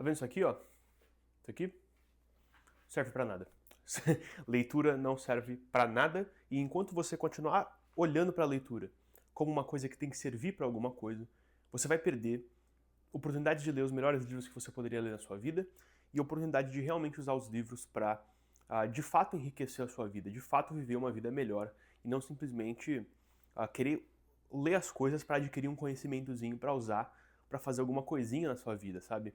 Tá vendo isso aqui, ó? Isso aqui serve pra nada. Leitura não serve pra nada, e enquanto você continuar olhando pra leitura como uma coisa que tem que servir pra alguma coisa, você vai perder oportunidade de ler os melhores livros que você poderia ler na sua vida e a oportunidade de realmente usar os livros pra de fato enriquecer a sua vida, de fato viver uma vida melhor e não simplesmente querer ler as coisas pra adquirir um conhecimentozinho pra usar pra fazer alguma coisinha na sua vida, sabe?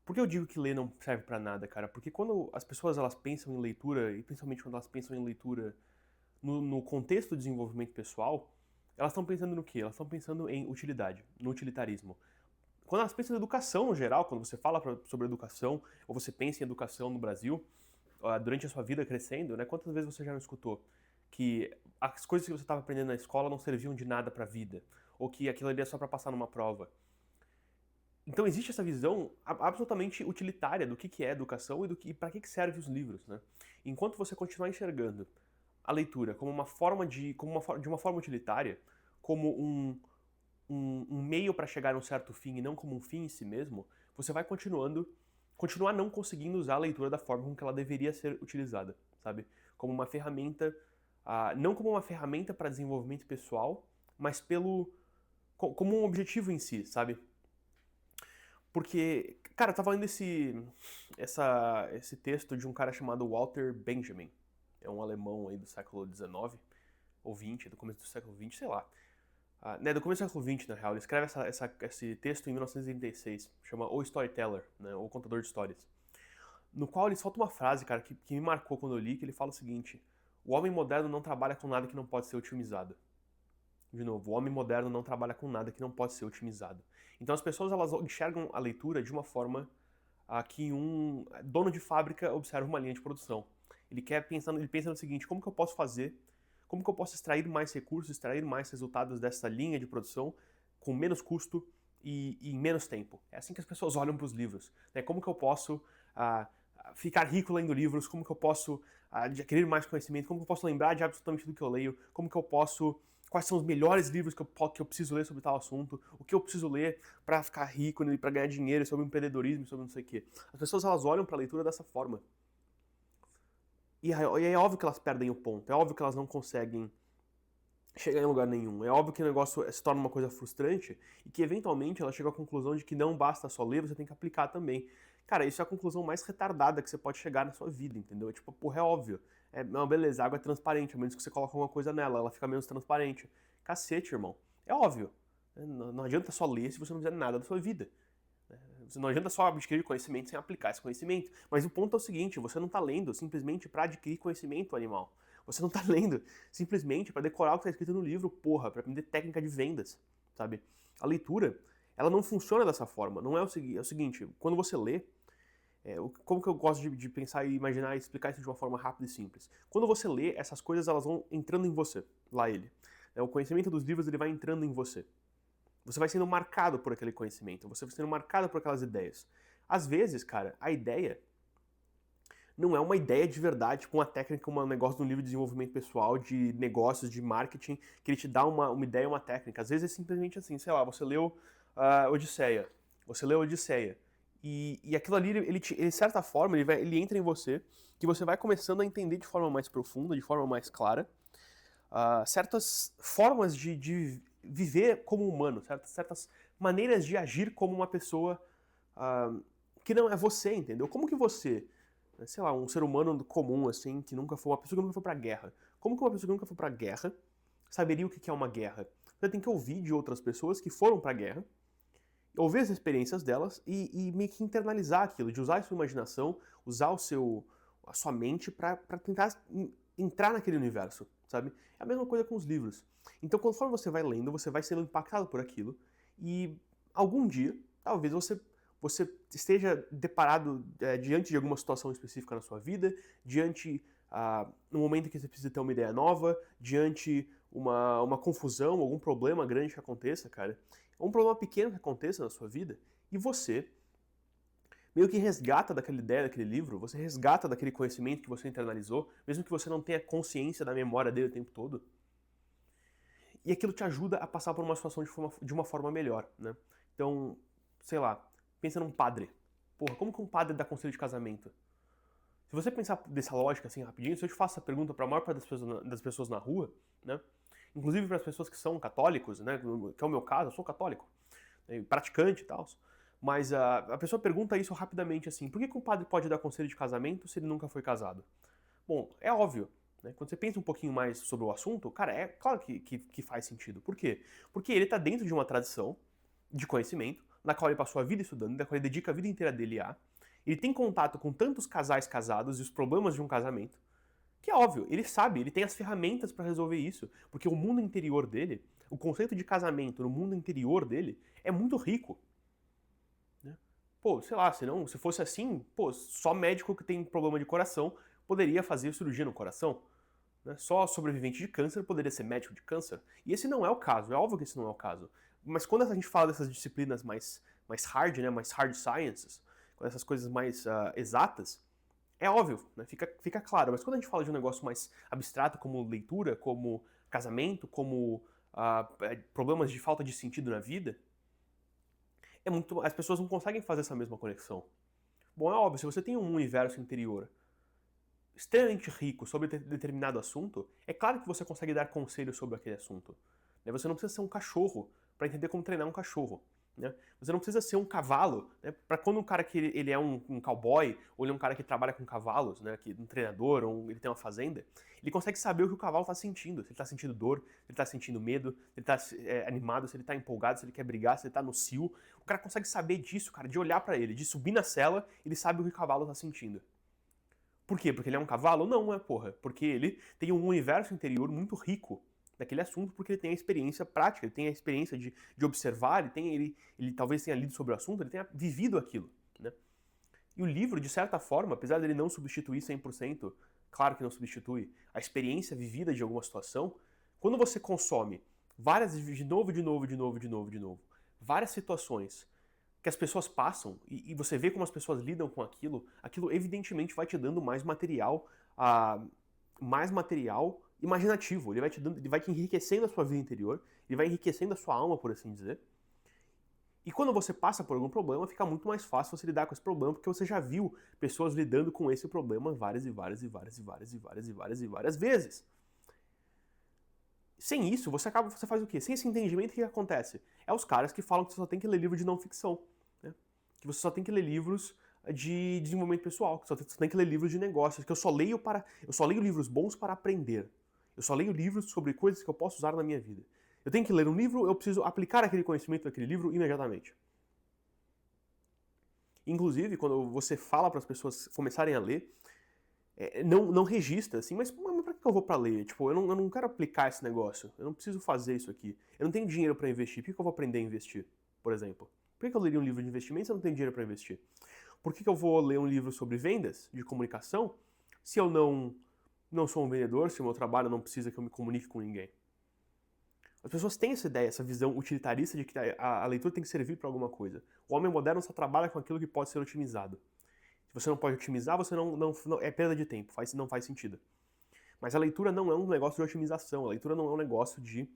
Por que eu digo que ler não serve pra nada, cara? Porque quando as pessoas elas pensam em leitura, e principalmente quando elas pensam em leitura no contexto do desenvolvimento pessoal, elas estão pensando no quê? Elas estão pensando em utilidade, no utilitarismo. Quando elas pensam em educação no geral, quando você fala sobre educação, ou você pensa em educação no Brasil, durante a sua vida crescendo, né? Quantas vezes você já não escutou que as coisas que você estava aprendendo na escola não serviam de nada pra vida? Ou que aquilo ali é só pra passar numa prova? Então existe essa visão absolutamente utilitária do que é educação e para que servem os livros, né? Enquanto você continuar enxergando a leitura como uma forma de uma forma utilitária, como um meio para chegar a um certo fim e não como um fim em si mesmo, você vai continuar não conseguindo usar a leitura da forma com que ela deveria ser utilizada, sabe? Como uma ferramenta, não como uma ferramenta para desenvolvimento pessoal, mas como um objetivo em si, sabe? Porque, cara, eu tava lendo esse texto de um cara chamado Walter Benjamin. É um alemão aí do século XIX, ou XX, do começo do século XX, sei lá. Né, do começo do século XX, na real. Ele escreve esse texto em 1936, chama O Storyteller, né, ou Contador de Histórias. No qual ele solta uma frase, cara, que me marcou quando eu li, que ele fala o seguinte: o homem moderno não trabalha com nada que não pode ser otimizado. De novo, o homem moderno não trabalha com nada que não pode ser otimizado. Então as pessoas elas enxergam a leitura de uma forma que um dono de fábrica observa uma linha de produção. Ele pensa no seguinte: como que eu posso fazer, como que eu posso extrair mais recursos, extrair mais resultados dessa linha de produção com menos custo e em menos tempo. É assim que as pessoas olham para os livros. Né? Como que eu posso ficar rico lendo livros? Como que eu posso adquirir mais conhecimento? Como que eu posso lembrar de absolutamente tudo que eu leio? Como que eu posso quais são os melhores livros que eu preciso ler sobre tal assunto, o que eu preciso ler para ficar rico, né, para ganhar dinheiro, sobre empreendedorismo, sobre não sei o quê. As pessoas elas olham para a leitura dessa forma. E é óbvio que elas perdem o ponto, é óbvio que elas não conseguem chegar em lugar nenhum. É óbvio que o negócio se torna uma coisa frustrante e que eventualmente ela chega à conclusão de que não basta só ler, você tem que aplicar também. Cara, isso é a conclusão mais retardada que você pode chegar na sua vida, entendeu? É tipo, porra, é óbvio. Não, beleza, a água é transparente, a menos que você coloque alguma coisa nela, ela fica menos transparente. Cacete, irmão. É óbvio. Não adianta só ler se você não fizer nada da sua vida. Não adianta só adquirir conhecimento sem aplicar esse conhecimento. Mas o ponto é o seguinte, você não está lendo simplesmente para adquirir conhecimento animal. Você não está lendo simplesmente para decorar o que está escrito no livro, porra, para aprender técnica de vendas, sabe? A leitura, ela não funciona dessa forma. Não é o seguinte, quando você lê, como que eu gosto de pensar e imaginar e explicar isso de uma forma rápida e simples? Quando você lê, essas coisas elas vão entrando em você, lá ele. O conhecimento dos livros ele vai entrando em você. Você vai sendo marcado por aquele conhecimento, você vai sendo marcado por aquelas ideias. Às vezes, cara, a ideia não é uma ideia de verdade, tipo uma técnica, um negócio de um livro de desenvolvimento pessoal, de negócios, de marketing, que ele te dá uma ideia, uma técnica. Às vezes é simplesmente assim, sei lá, você leu Odisseia, você leu Odisseia, e aquilo ali, ele, de certa forma, ele entra em você, que você vai começando a entender de forma mais profunda, de forma mais clara, certas formas de viver como humano, certas maneiras de agir como uma pessoa que não é você, entendeu? Como que você, sei lá, um ser humano comum, assim, que nunca foi uma pessoa que nunca foi pra guerra, como que uma pessoa que nunca foi pra guerra saberia o que é uma guerra? Você tem que ouvir de outras pessoas que foram pra guerra, ouvir as experiências delas e meio que internalizar aquilo, de usar a sua imaginação, usar a sua mente para tentar entrar naquele universo, sabe? É a mesma coisa com os livros. Então, conforme você vai lendo, você vai sendo impactado por aquilo e algum dia, talvez você esteja deparado diante de alguma situação específica na sua vida, diante no momento em que você precisa ter uma ideia nova, diante uma confusão, algum problema grande que aconteça, cara, um problema pequeno que aconteça na sua vida, e você meio que resgata daquela ideia, daquele livro, você resgata daquele conhecimento que você internalizou, mesmo que você não tenha consciência da memória dele o tempo todo, e aquilo te ajuda a passar por uma situação de uma forma melhor, né? Então, sei lá, pensa num padre. Porra, como que um padre dá conselho de casamento? Se você pensar dessa lógica assim rapidinho, se eu te faço essa pergunta para a maior parte das pessoas na rua, né? Inclusive para as pessoas que são católicos, né? Que é o meu caso, eu sou católico, né, praticante e tal. Mas a pessoa pergunta isso rapidamente assim: por que um padre pode dar conselho de casamento se ele nunca foi casado? Bom, é óbvio. Né? Quando você pensa um pouquinho mais sobre o assunto, cara, é claro que faz sentido. Por quê? Porque ele está dentro de uma tradição de conhecimento, na qual ele passou a vida estudando, da qual ele dedica a vida inteira dele a. Ele tem contato com tantos casais casados e os problemas de um casamento, que é óbvio, ele sabe, ele tem as ferramentas para resolver isso, porque o mundo interior dele, o conceito de casamento no mundo interior dele é muito rico. Né? Pô, sei lá, se fosse assim, pô, só médico que tem problema de coração poderia fazer cirurgia no coração. Né? Só sobrevivente de câncer poderia ser médico de câncer. E esse não é o caso, é óbvio que esse não é o caso. Mas quando a gente fala dessas disciplinas mais hard, né, mais hard sciences, com essas coisas mais exatas, é óbvio, né, fica claro. Mas quando a gente fala de um negócio mais abstrato, como leitura, como casamento, como problemas de falta de sentido na vida, as pessoas não conseguem fazer essa mesma conexão. Bom, é óbvio, se você tem um universo interior extremamente rico sobre determinado assunto, é claro que você consegue dar conselhos sobre aquele assunto. Né? Você não precisa ser um cachorro para entender como treinar um cachorro. Né? Você não precisa ser um cavalo, né? Para quando um cara que ele é um cowboy, ou ele é um cara que trabalha com cavalos, né? Um treinador, ou ele tem uma fazenda, ele consegue saber o que o cavalo está sentindo. Se ele está sentindo dor, se ele está sentindo medo, se ele está animado, se ele está empolgado, se ele quer brigar, se ele está no cio. O cara consegue saber disso, cara, de olhar para ele, de subir na cela, ele sabe o que o cavalo está sentindo. Por quê? Porque ele é um cavalo? Não, porra. Porque ele tem um universo interior muito rico daquele assunto, porque ele tem a experiência prática, ele tem a experiência de observar, ele talvez tenha lido sobre o assunto, ele tenha vivido aquilo. Né? E o livro, de certa forma, apesar dele não substituir 100%, claro que não substitui, a experiência vivida de alguma situação, quando você consome de novo, várias situações que as pessoas passam e você vê como as pessoas lidam com aquilo evidentemente vai te dando mais material imaginativo. Ele vai te enriquecendo a sua vida interior, ele vai enriquecendo a sua alma, por assim dizer. E quando você passa por algum problema, fica muito mais fácil você lidar com esse problema, porque você já viu pessoas lidando com esse problema várias vezes. Sem isso, você faz o quê? Sem esse entendimento, o que acontece? É os caras que falam que você só tem que ler livro de não ficção. Né? Que você só tem que ler livros de desenvolvimento pessoal, que você tem que ler livros de negócios, que eu só leio livros bons para aprender. Eu só leio livros sobre coisas que eu posso usar na minha vida. Eu tenho que ler um livro, eu preciso aplicar aquele conhecimento daquele livro imediatamente. Inclusive, quando você fala para as pessoas começarem a ler, não registra, assim, mas pra que eu vou pra ler? Tipo, eu não quero aplicar esse negócio, eu não preciso fazer isso aqui. Eu não tenho dinheiro para investir, por que eu vou aprender a investir, por exemplo? Por que eu leria um livro de investimento se eu não tenho dinheiro para investir? Por que eu vou ler um livro sobre vendas, de comunicação, se eu não sou um vendedor, se o meu trabalho não precisa que eu me comunique com ninguém? As pessoas têm essa ideia, essa visão utilitarista de que a leitura tem que servir para alguma coisa. O homem moderno só trabalha com aquilo que pode ser otimizado. Se você não pode otimizar, você não é perda de tempo, não faz sentido. Mas a leitura não é um negócio de otimização, a leitura não é um negócio de,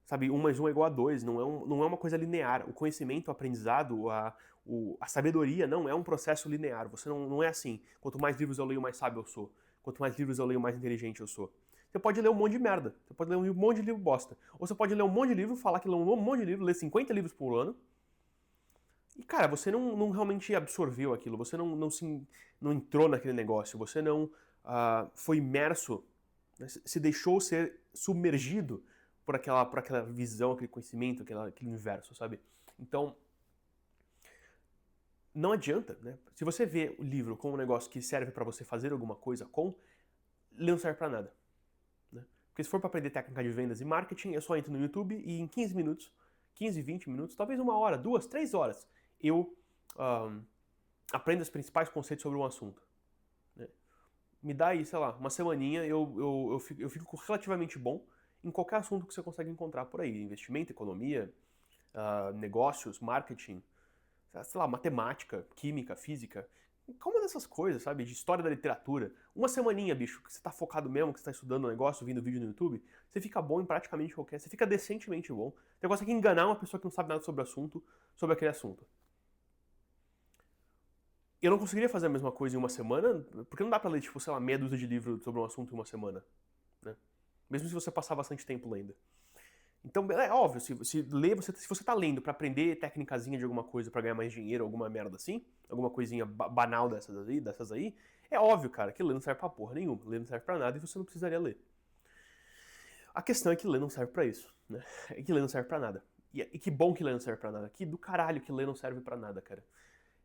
sabe, 1 mais 1 é igual a 2, não é uma coisa linear. O conhecimento, o aprendizado, a sabedoria não é um processo linear. Você não é assim, quanto mais livros eu leio, mais sábio eu sou. Quanto mais livros eu leio, mais inteligente eu sou. Você pode ler um monte de merda, você pode ler um monte de livro bosta. Ou você pode ler um monte de livro, falar que lê um monte de livro, ler 50 livros por ano, e, cara, você não realmente absorveu aquilo, você não entrou naquele negócio, você não foi imerso, né, se deixou ser submergido por aquela visão, aquele conhecimento, aquele universo, sabe? Então, não adianta, né? Se você vê o livro como um negócio que serve para você fazer alguma coisa ele não serve para nada. Né? Porque se for para aprender técnica de vendas e marketing, eu só entro no YouTube e em 15 minutos, 15, 20 minutos, talvez 1 hora, 2, 3 horas, eu aprendo os principais conceitos sobre um assunto. Né? Me dá aí, sei lá, uma semaninha, eu fico relativamente bom em qualquer assunto que você consegue encontrar por aí. Investimento, economia, negócios, marketing, sei lá, matemática, química, física. Como dessas coisas, sabe? De história da literatura. Uma semaninha, bicho, que você tá focado mesmo, que você tá estudando um negócio, vendo vídeo no YouTube, você fica bom em praticamente qualquer... Você fica decentemente bom. Você consegue enganar uma pessoa que não sabe nada sobre o assunto, sobre aquele assunto. Eu não conseguiria fazer a mesma coisa em uma semana, porque não dá pra ler, tipo, sei lá, meia dúzia de livros sobre um assunto em uma semana, né? Mesmo se você passar bastante tempo lendo. Então, é óbvio, se você tá lendo pra aprender técnicazinha de alguma coisa pra ganhar mais dinheiro, alguma merda assim, alguma coisinha banal dessas aí, é óbvio, cara, que ler não serve pra porra nenhuma. Ler não serve pra nada e você não precisaria ler. A questão é que ler não serve pra isso, né? É que ler não serve pra nada. E que bom que ler não serve pra nada. Que do caralho que ler não serve pra nada, cara.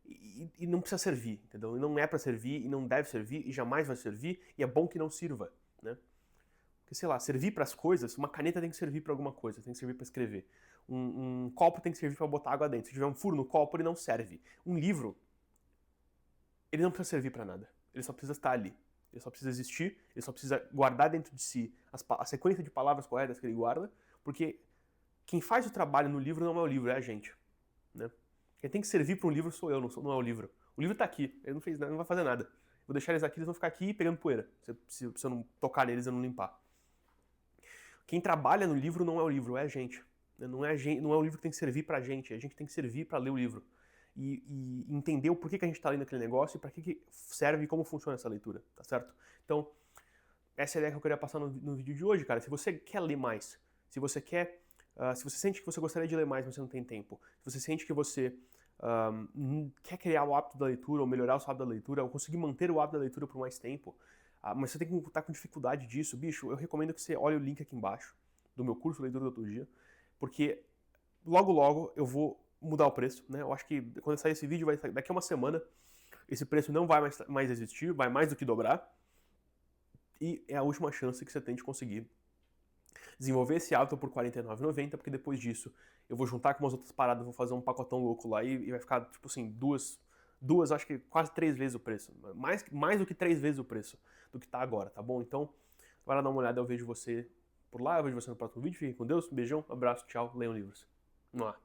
E não precisa servir, entendeu? E não é pra servir, e não deve servir, e jamais vai servir, e é bom que não sirva, né? Porque, sei lá, servir para as coisas, uma caneta tem que servir para alguma coisa, tem que servir para escrever. Um copo tem que servir para botar água dentro. Se tiver um furo no copo, ele não serve. Um livro, ele não precisa servir para nada. Ele só precisa estar ali. Ele só precisa existir, ele só precisa guardar dentro de si a sequência de palavras corretas que ele guarda, porque quem faz o trabalho no livro não é o livro, é a gente, né? Quem tem que servir para um livro sou eu, não é o livro. O livro tá aqui, ele não fez nada, não vai fazer nada. Vou deixar eles aqui, eles vão ficar aqui pegando poeira, se eu não tocar neles e não limpar. Quem trabalha no livro não é o livro, é a gente. Não é o livro que tem que servir pra gente, a gente tem que servir para ler o livro. E entender o porquê que a gente tá lendo aquele negócio e para que serve e como funciona essa leitura, tá certo? Então, essa é a ideia que eu queria passar no vídeo de hoje, cara. Se você quer ler mais, se você quer. Se você sente que você gostaria de ler mais, mas você não tem tempo, se você sente que você quer criar o hábito da leitura, ou melhorar o hábito da leitura, ou conseguir manter o hábito da leitura por mais tempo, mas você tem que estar com dificuldade disso, bicho, eu recomendo que você olhe o link aqui embaixo do meu curso Leitura do Outro Dia, porque logo logo eu vou mudar o preço, né? Eu acho que quando sair esse vídeo, daqui a uma semana, esse preço não vai mais existir, vai mais do que dobrar, e é a última chance que você tem de conseguir desenvolver esse hábito por R$ 49,90, porque depois disso eu vou juntar com umas outras paradas, vou fazer um pacotão louco lá e vai ficar, tipo assim, duas, acho que quase 3 vezes o preço. Mais do que 3 vezes o preço do que tá agora, tá bom? Então, vai lá dar uma olhada, eu vejo você por lá, eu vejo você no próximo vídeo. Fiquem com Deus, um beijão, abraço, tchau, leiam livros. Vamos lá.